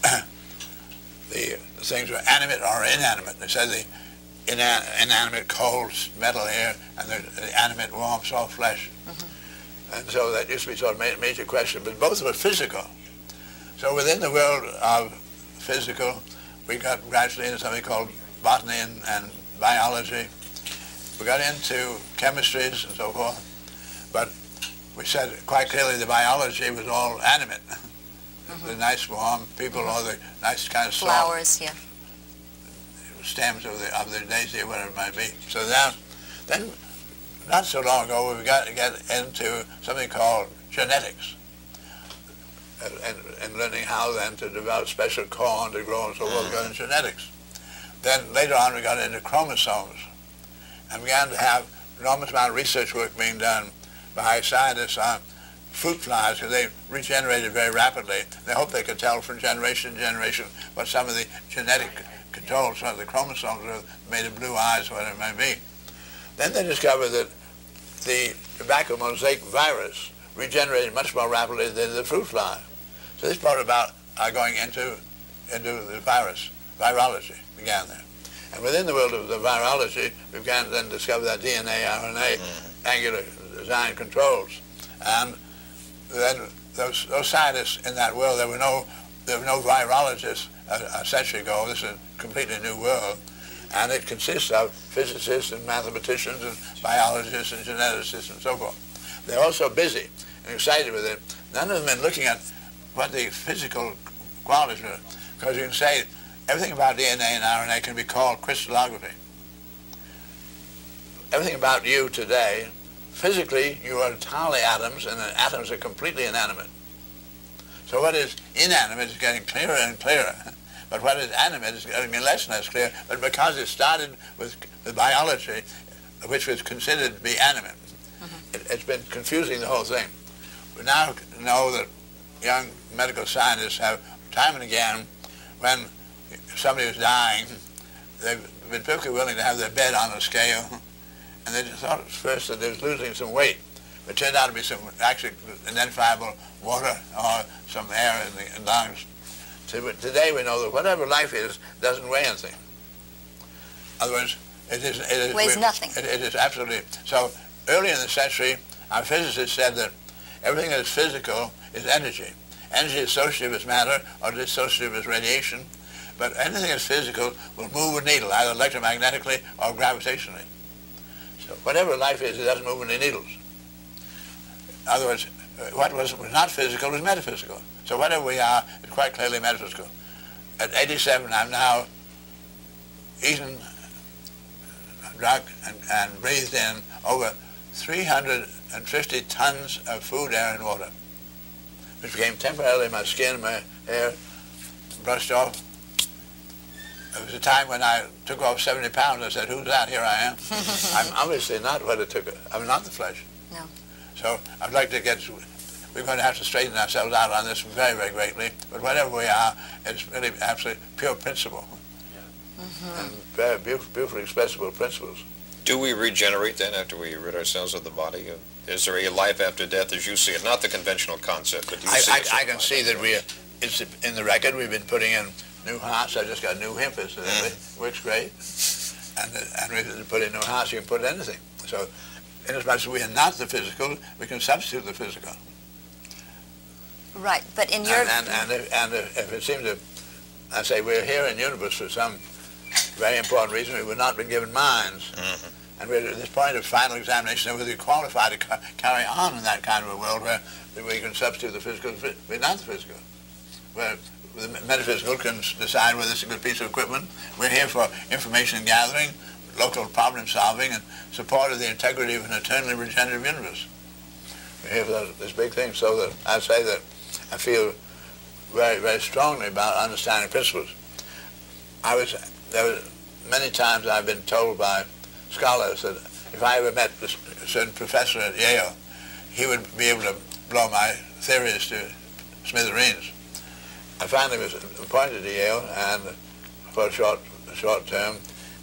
the things were animate or inanimate. They said the inanimate cold metal here and the animate warm soft flesh. And so that used to be sort of a major question, but both were physical. So within the world of physical, we got gradually into something called botany and biology. We got into chemistries and so forth, but we said quite clearly the biology was all animate. The nice warm people, or the nice kind of soft
flowers, yeah,
stems of the daisy or whatever it might be. So then not so long ago, we got to get into something called genetics, and learning how then to develop special corn to grow and so forth. We got into genetics. Then later on, we got into chromosomes, and began to have enormous amount of research work being done by scientists on fruit flies, because they regenerated very rapidly. They hope they could tell from generation to generation what some of the genetic controls, some of the chromosomes are made of blue eyes, whatever it might be. Then they discovered that the tobacco mosaic virus regenerated much more rapidly than the fruit fly. So this brought about our going into the virology began there. And within the world of the virology, we began to then discover that DNA, RNA, angular design controls. And then those scientists in that world, there were no virologists a century ago. This is a completely new world. And it consists of physicists and mathematicians and biologists and geneticists and so forth. They're also busy and excited with it. None of them have been looking at what the physical qualities are, because you can say everything about DNA and RNA can be called crystallography. Everything about you today, physically, you are entirely atoms, and the atoms are completely inanimate. So what is inanimate is getting clearer and clearer, but what is animate is getting less and less clear, but because it started with biology, which was considered to be animate, it's been confusing the whole thing. We now know that young medical scientists have, time and again, when somebody was dying, they've been perfectly willing to have their bed on a scale, and they just thought at first that they was losing some weight. It turned out to be some actually identifiable water or some air in the lungs. So today we know that whatever life is doesn't weigh anything. In other words, it
weighs nothing.
It is absolutely. So early in the century, our physicists said that everything that is physical is energy. Energy is associative with matter or dissociative with radiation, but anything that's physical will move a needle, either electromagnetically or gravitationally. So whatever life is, it doesn't move any needles. In other words, what was not physical was metaphysical. So whatever we are is quite clearly metaphysical. At 87, I've now eaten, drunk, and breathed in over 350 tons of food, air, and water, which became temporarily my skin, my hair brushed off. There was a time when I took off 70 pounds. I said, "Who's that? Here I am." I'm obviously not what it took. I'm not the flesh.
No.
So I'd like to get. We're going to have to straighten ourselves out on this very, very greatly. But whatever we are, it's really absolutely pure principle, and very beautifully expressible principles.
Do we regenerate then after we rid ourselves of the body? Is there a life after death as you see it? Not the conventional concept, but do you see it?
I can see that it's in the record. We've been putting in new hearts. I just got a new hip, incidentally. Works great. And we put in new hearts, you can put anything. So inasmuch as we are not the physical, we can substitute the physical.
Right, but in your...
And if it seems to, I say, we're here in the universe for some very important reason. We've not been given minds. And we're at this point of final examination of whether we're qualified to carry on in that kind of a world where we can substitute the physical. We're not the physical. Where the metaphysical can decide whether it's a good piece of equipment. We're here for information gathering, local problem solving, and support of the integrity of an eternally regenerative universe. We're here for this big thing, so that I say that I feel very, very strongly about understanding principles. There were many times I've been told by scholars that if I ever met a certain professor at Yale, he would be able to blow my theories to smithereens. I finally was appointed to Yale and for a short term,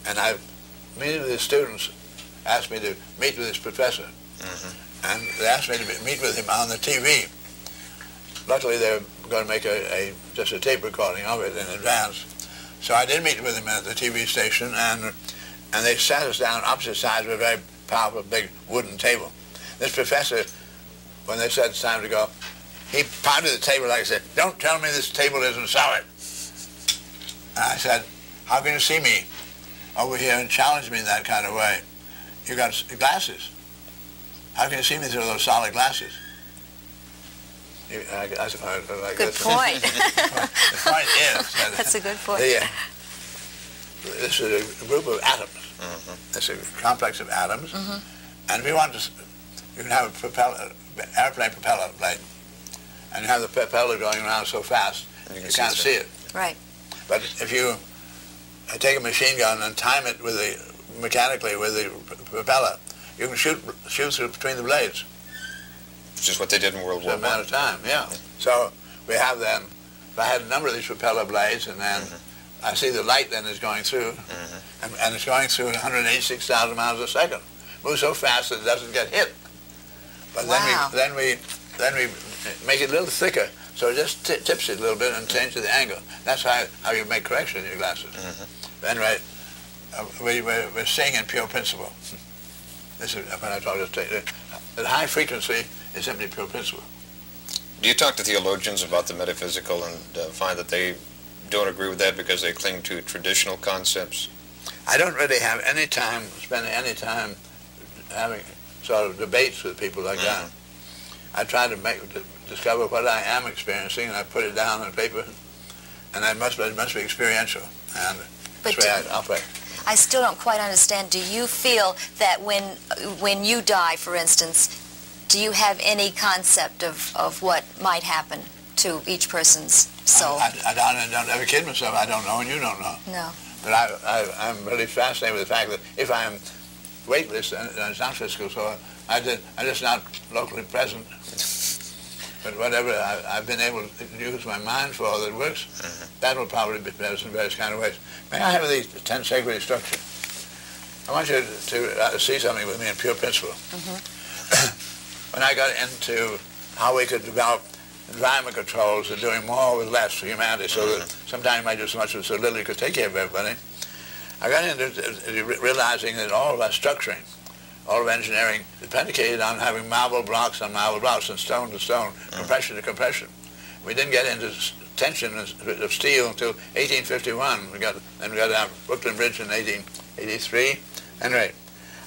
and many of the students asked me to meet with this professor, and they asked me to meet with him on the TV. Luckily, they were going to make just a tape recording of it in advance. So I did meet with him at the TV station, and they sat us down opposite sides of a very powerful big wooden table. This professor, when they said it's time to go, he pounded the table like I said, "Don't tell me this table isn't solid." And I said, "How can you see me over here and challenge me in that kind of way? You got glasses. How can you see me through those solid glasses?"
Good point.
The point is that
that's a good point.
This is a group of atoms. It's a complex of atoms, and if you want to, you can have a airplane propeller blade, and you have the propeller going around so fast you can't see it.
Right.
But if you take a machine gun and time it mechanically with the propeller, you can shoot through between the blades.
Which is what they did in World War I.
It's a matter of time, yeah. So we have then, if I had a number of these propeller blades, and then I see the light then is going through, and it's going through 186,000 miles a second. Moves so fast that it doesn't get hit. But then we make it a little thicker, so it just tips it a little bit and changes the angle. That's how you make correction in your glasses. Then we're seeing in pure principle. This is when I talk to at high frequency is simply pure principle.
Do you talk to theologians about the metaphysical and find that they don't agree with that because they cling to traditional concepts?
I don't really have any time, spending any time having sort of debates with people like that. I try to discover what I am experiencing, and I put it down on paper, and it must be experiential, and that's the way I operate.
I still don't quite understand. Do you feel that when you die, for instance, do you have any concept of what might happen to each person's soul?
I don't ever kid myself. I don't know, and you don't know.
No.
But I'm really fascinated with the fact that if I'm weightless, and it's not physical, so I'm just not locally present. But whatever I've been able to use my mind for that works, that will probably be better in various kind of ways. May I have the 10 segway structure? I want you to see something with me in pure principle. When I got into how we could develop environment controls and doing more with less for humanity, so that sometimes you might do so much so little you could take care of everybody, I got into realizing that all of our structuring, all of engineering is predicated on having marble blocks on marble blocks and stone to stone, compression to compression. We didn't get into tension of steel until 1851. Then we got our Brooklyn Bridge in 1883. Anyway,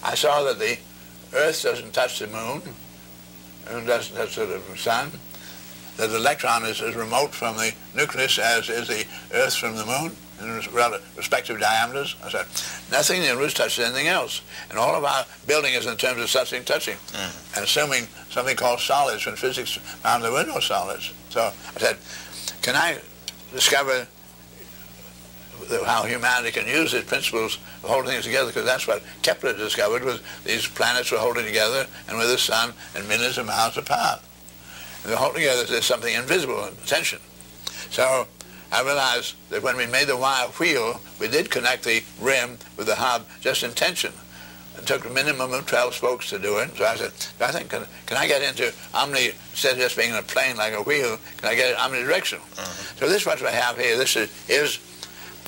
I saw that the Earth doesn't touch the moon, and doesn't touch the sun, that the electron is as remote from the nucleus as is the Earth from the moon, in respective diameters. I said, nothing in the universe touches anything else. And all of our building is in terms of such touching, and assuming something called solids, when physics found there were no solids. So I said, can I discover how humanity can use its principles of holding things together? Because that's what Kepler discovered, was these planets were holding together, and with the sun and millions of miles apart. And they're holding together, there's something invisible in tension. So I realized that when we made the wire wheel, we did connect the rim with the hub just in tension. It took a minimum of 12 spokes to do it. So I said, I think, can I get into omni, instead of just being in a plane like a wheel, can I get it omnidirectional? So this is what I have here. This is,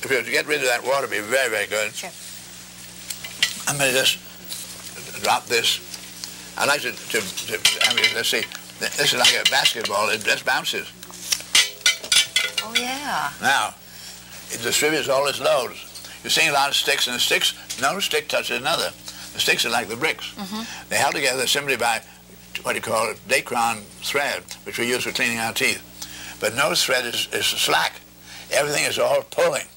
if you get rid of that water, it'd be very, very good.
Sure.
I'm going to just drop this. I like to I mean, let's see, this is like a basketball. It just bounces.
Oh, yeah.
Now, it distributes all its loads. You're seeing a lot of sticks, and the sticks, no stick touches another. The sticks are like the bricks. They're held together simply by what you call a Dacron thread, which we use for cleaning our teeth. But no thread is slack. Everything is all pulling.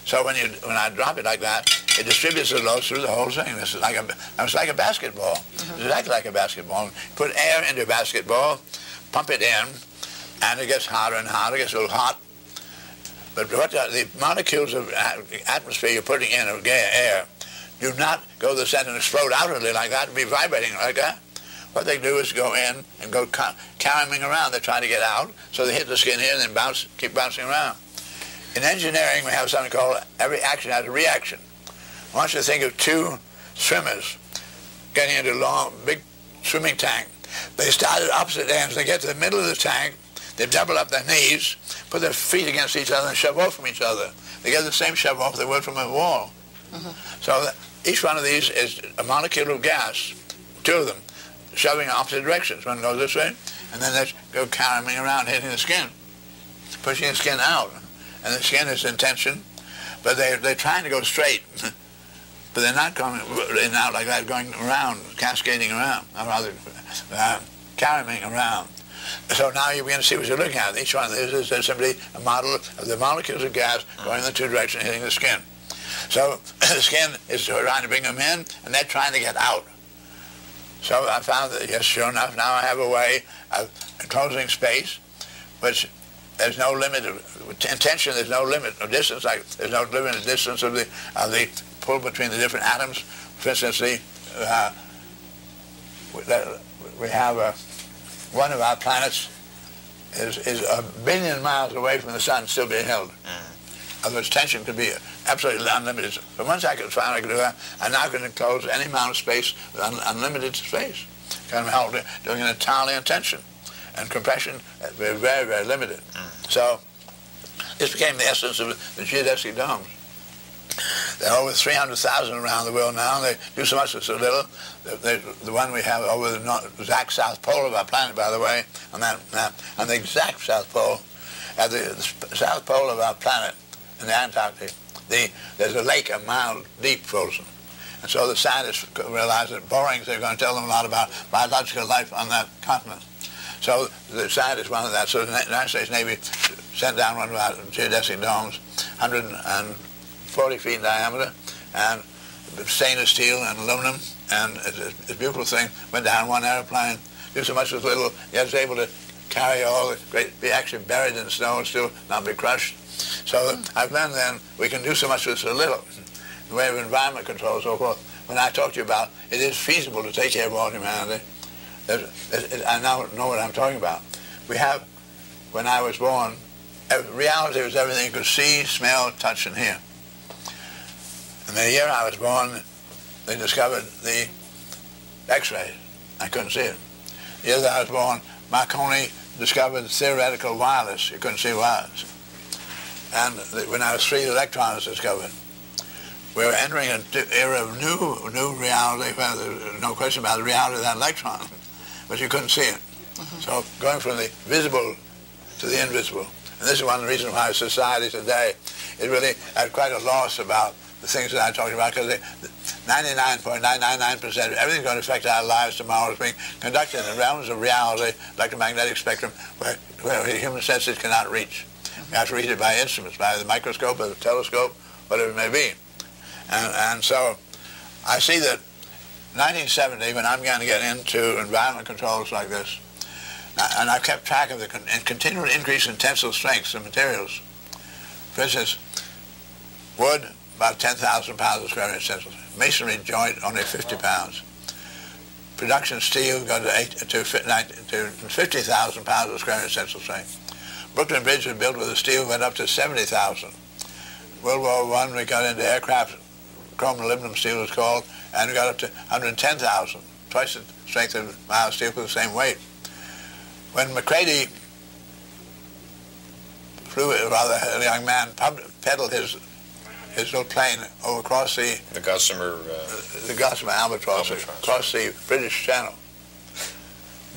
So when I drop it like that, it distributes the loads through the whole thing. It's like a basketball. It's exactly like a basketball. Put air into a basketball, pump it in, and it gets hotter and hotter. It gets a little hot. But what the molecules of atmosphere you're putting in of air do not go to the center and explode outwardly like that and be vibrating like that. What they do is go in and go caroming around. They're trying to get out, so they hit the skin here and then keep bouncing around. In engineering, we have something called every action has a reaction. I want you to think of two swimmers getting into a long, big swimming tank. They start at opposite ends. They get to the middle of the tank. They double up their knees, put their feet against each other, and shove off from each other. They get the same shove off they would from a wall. So each one of these is a molecule of gas, two of them, shoving in opposite directions. One goes this way, and then they go caroming around, hitting the skin, pushing the skin out. And the skin is in tension, but they're trying to go straight. But they're not going in and out like that, going around, cascading around, or rather, caroming around. So now you begin to see what you're looking at. Each one of these is simply a model of the molecules of gas going in the two directions, hitting the skin. So the skin is trying to bring them in, and they're trying to get out. So I found that, yes, sure enough, now I have a way of enclosing space, which there's no limit in tension. There's no limit of distance. Like there's no limit of distance of the pull between the different atoms. For instance, we have one of our planets is 1 billion miles away from the sun, still being held. Otherwise, tension could be absolutely unlimited. But once I can do that, I now can enclose any amount of space with unlimited space. Can help doing it entirely in tension. And compression, very, very, very limited. So this became the essence of the geodesic domes. There are over 300,000 around the world now. They do so much with so little. The one we have over the exact south pole of our planet, by the way, on the exact south pole, at the south pole of our planet in the Antarctic, there's a lake a mile deep frozen. And so the scientists realized that borings are going to tell them a lot about biological life on that continent. So the scientists wanted that. So the United States Navy sent down one of our geodesic domes, 140 feet in diameter, and stainless steel and aluminum, and it's a beautiful thing. Went down one airplane, do so much with little, he was able to carry all the great, be actually buried in snow and still not be crushed. So I've learned then we can do so much with so little. The way of environment control and so forth. When I talk to you about it is feasible to take care of all humanity, I now know what I'm talking about. We have, when I was born, reality was everything you could see, smell, touch, and hear. And the year I was born, they discovered the X-ray. I couldn't see it. The year that I was born, Marconi discovered theoretical wireless. You couldn't see wires. And when I was 3, electrons discovered. We were entering an era of new reality, where there's no question about the reality of that electron, but you couldn't see it. So going from the visible to the invisible. And this is one of the reasons why society today is really at quite a loss about the things that I talked about, because 99.999% of everything's going to affect our lives tomorrow is being conducted in realms of reality, electromagnetic spectrum, where human senses cannot reach. We have to reach it by instruments, by the microscope or the telescope, whatever it may be. And so I see that 1970, when I'm going to get into environment controls like this, and I've kept track of the continual increase in tensile strengths of materials. For instance, wood, about 10,000 pounds of square inch tensile strength. Masonry joint, only 50 pounds. Production steel got to 50,000 pounds of square inch tensile strength. Brooklyn Bridge was built with the steel, went up to 70,000. World War I, we got into aircraft, chrome aluminum steel was called, and we got up to 110,000, twice the strength of mild steel for the same weight. When McCready flew, rather a young man, pedaled his little plane over across the
Gossamer
Albatross, across the British Channel.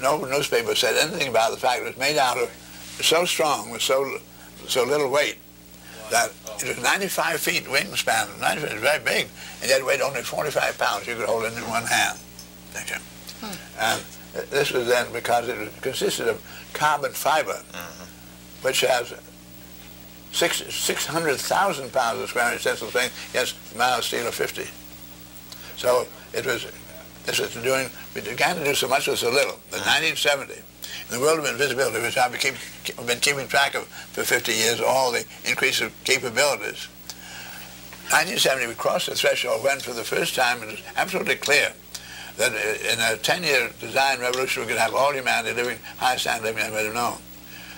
No newspaper said anything about the fact it was made out of so strong with so little weight that it was 95 feet wingspan. 95 is very big, and yet it weighed only 45 pounds. You could hold it in one hand. Thank you. And this was then because it consisted of carbon fiber, which has 600,000 pounds of square inch tensile strength against mild steel of 50. So this was doing, we began to do so much with so little. In 1970, in the world of invisibility, which I've been keeping track of for 50 years, all the increase of capabilities, 1970 we crossed the threshold when for the first time it was absolutely clear that in a 10-year design revolution we could have all humanity living high standard living I've ever known.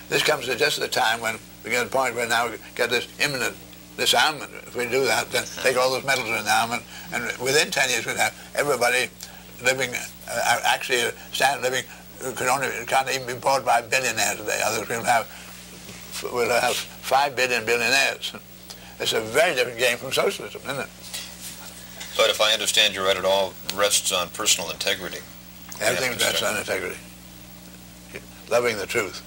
This comes at just the time when we get to the point where now we get this imminent disarmament. If we do that, then take all those metals in endowment, and within 10 years we'd have everybody living, actually standard living, can't even be bought by billionaires today. Others we'll have 5 billion billionaires. It's a very different game from socialism, isn't it?
But if I understand you right, it all rests on personal integrity.
Everything rests on integrity. Loving the truth.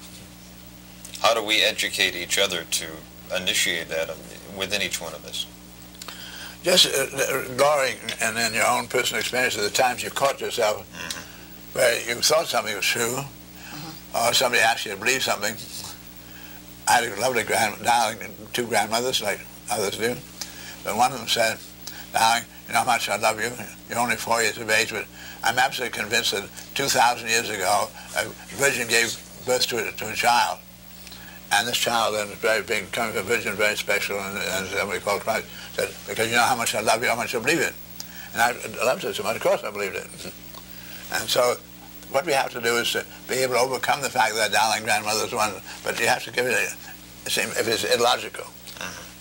How do we educate each other to initiate that within each one of us?
Just glorying in your own personal experience of the times you caught yourself where you thought something was true, or somebody asked you to believe something. I had a lovely darling, 2 grandmothers, like others do, but one of them said, "Darling, you know how much I love you. You're only 4 years of age, but I'm absolutely convinced that 2,000 years ago, a virgin gave birth to a child. And this child then is very big, coming from a virgin, very special, and somebody called Christ, said, because you know how much I love you, how much I believe it." And I loved it so much, of course I believed it. And so what we have to do is to be able to overcome the fact that darling grandmother's one, but you have to give it if it's illogical.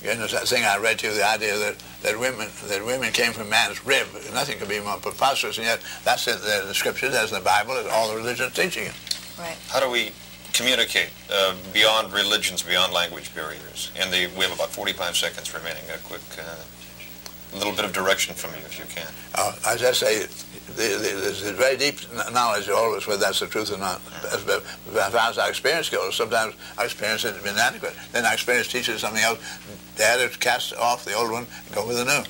You know, that thing I read to you, the idea that women came from man's rib. Nothing could be more preposterous, and yet that's in the scriptures, that's in the Bible, that's all the religions teaching it.
Right.
How do we communicate beyond religions, beyond language barriers? And we have about 45 seconds remaining. A quick... A little bit of direction from you, if you can.
As I say, there's a very deep knowledge always whether that's the truth or not. As far as our experience goes, sometimes our experience has been inadequate. Then our experience teaches something else. They had to cast off the old one and go with the new.